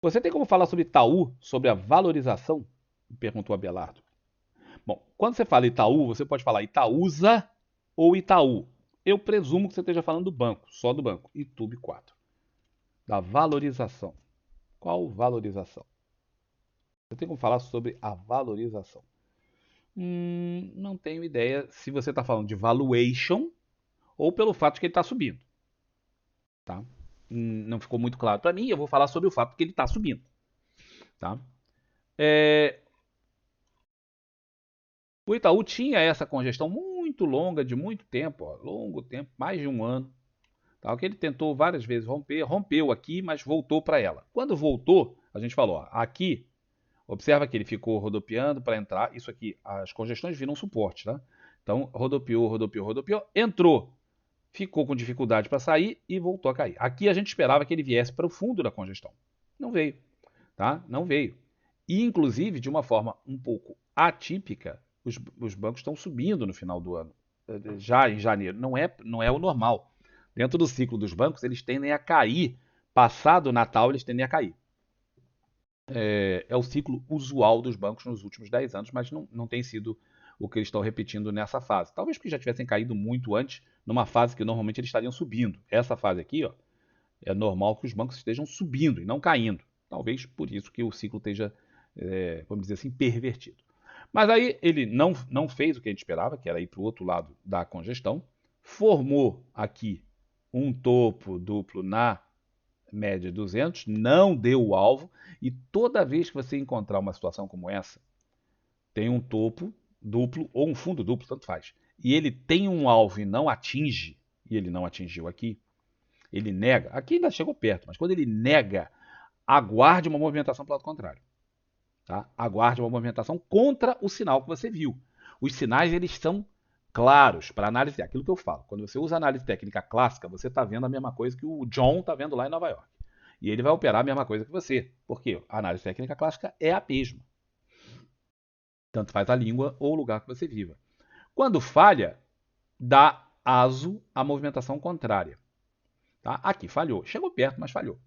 Você tem como falar sobre Itaú, sobre a valorização? Perguntou Abelardo. Bom, quando você fala Itaú, você pode falar Itaúsa ou Itaú. Eu presumo que você esteja falando do banco, só do banco. Itube 4. Da valorização. Qual valorização? Você tem como falar sobre a valorização? Não tenho ideia se você está falando de valuation ou pelo fato de que ele está subindo. Tá? Não ficou muito claro para mim. Eu vou falar sobre o fato de que ele está subindo. Tá? É, o Itaú tinha essa congestão muito longa, de muito tempo, ó, longo tempo, mais de um ano. Tá? Que ele tentou várias vezes romper, rompeu aqui, mas voltou para ela. Quando voltou, a gente falou, ó, aqui, observa que ele ficou rodopiando para entrar. Isso aqui, as congestões viram suporte, tá? Então, rodopiou, rodopiou, rodopiou, entrou, ficou com dificuldade para sair e voltou a cair. Aqui a gente esperava que ele viesse para o fundo da congestão. Não veio, tá? Não veio. E, inclusive, de uma forma um pouco atípica, os bancos estão subindo no final do ano, já em janeiro. Não é o normal. Dentro do ciclo dos bancos, eles tendem a cair. Passado o Natal, eles tendem a cair. É o ciclo usual dos bancos nos últimos 10 anos, mas não tem sido o que eles estão repetindo nessa fase. Talvez porque já tivessem caído muito antes, numa fase que normalmente eles estariam subindo. Essa fase aqui, ó, é normal que os bancos estejam subindo e não caindo. Talvez por isso que o ciclo esteja, vamos dizer assim, pervertido. Mas aí ele não fez o que a gente esperava, que era ir para o outro lado da congestão, formou aqui um topo duplo na média 200, não deu o alvo, e toda vez que você encontrar uma situação como essa, tem um topo duplo ou um fundo duplo, tanto faz, e ele tem um alvo e não atinge, e ele não atingiu aqui, ele nega, aqui ainda chegou perto, mas quando ele nega, aguarde uma movimentação para o lado contrário. Tá? Aguarde uma movimentação contra o sinal que você viu. Os sinais eles são claros para análise. É aquilo que eu falo. Quando você usa análise técnica clássica, você está vendo a mesma coisa que o John está vendo lá em Nova York. E ele vai operar a mesma coisa que você. Porque a análise técnica clássica é a mesma. Tanto faz a língua ou o lugar que você viva. Quando falha, dá aso à movimentação contrária. Tá? Aqui falhou. Chegou perto, mas falhou.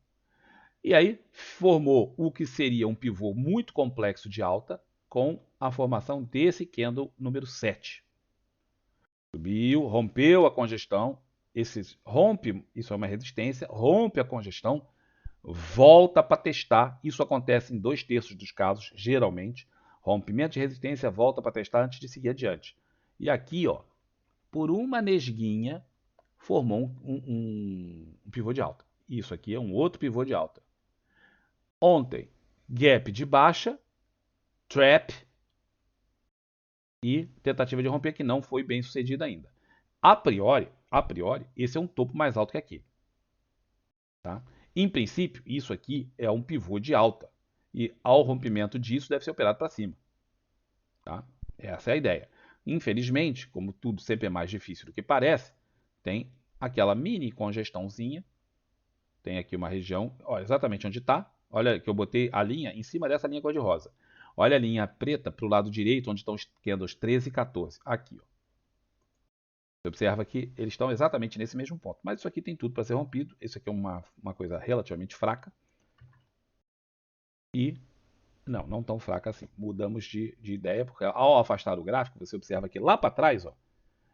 E aí formou o que seria um pivô muito complexo de alta com a formação desse candle número 7. Subiu, rompeu a congestão, rompe, isso é uma resistência, rompe a congestão, volta para testar. Isso acontece em 2/3 dos casos, geralmente. Rompimento de resistência, volta para testar antes de seguir adiante. E aqui, ó, por uma nesguinha, formou um pivô de alta. Isso aqui é um outro pivô de alta. Ontem, gap de baixa, trap e tentativa de romper que não foi bem sucedida ainda. A priori, esse é um topo mais alto que aqui. Tá? Em princípio, isso aqui é um pivô de alta. E ao rompimento disso deve ser operado para cima. Tá? Essa é a ideia. Infelizmente, como tudo sempre é mais difícil do que parece, tem aquela mini congestãozinha. Tem aqui uma região, ó, exatamente onde está. Olha que eu botei a linha em cima dessa linha cor-de-rosa. Olha a linha preta para o lado direito, onde estão os candles 13 e 14. Aqui, ó. Você observa que eles estão exatamente nesse mesmo ponto. Mas isso aqui tem tudo para ser rompido. Isso aqui é uma coisa relativamente fraca. E não tão fraca assim. Mudamos de ideia, porque ao afastar o gráfico, você observa que lá para trás, ó,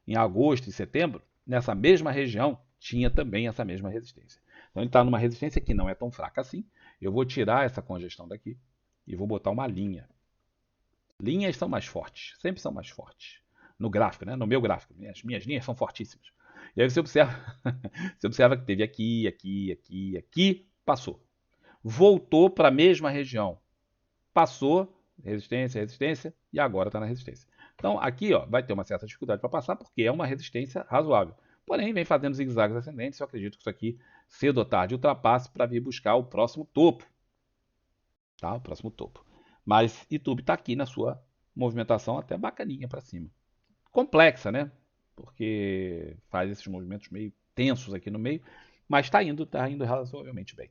em agosto e setembro, nessa mesma região, tinha também essa mesma resistência. Então ele está numa resistência que não é tão fraca assim. Eu vou tirar essa congestão daqui e vou botar uma linha. Linhas são mais fortes, sempre são mais fortes. No gráfico, né? No meu gráfico, minhas linhas são fortíssimas. E aí você observa, você observa que teve aqui, aqui, aqui, aqui, passou. Voltou para a mesma região, passou, resistência, resistência, e agora está na resistência. Então aqui ó, vai ter uma certa dificuldade para passar, porque é uma resistência razoável. Porém, vem fazendo zigue-zagues ascendentes, eu acredito que isso aqui, cedo ou tarde, ultrapasse para vir buscar o próximo topo. Tá? O próximo topo. Mas Itube está aqui na sua movimentação até bacaninha para cima. Complexa, né? Porque faz esses movimentos meio tensos aqui no meio, mas está indo razoavelmente bem.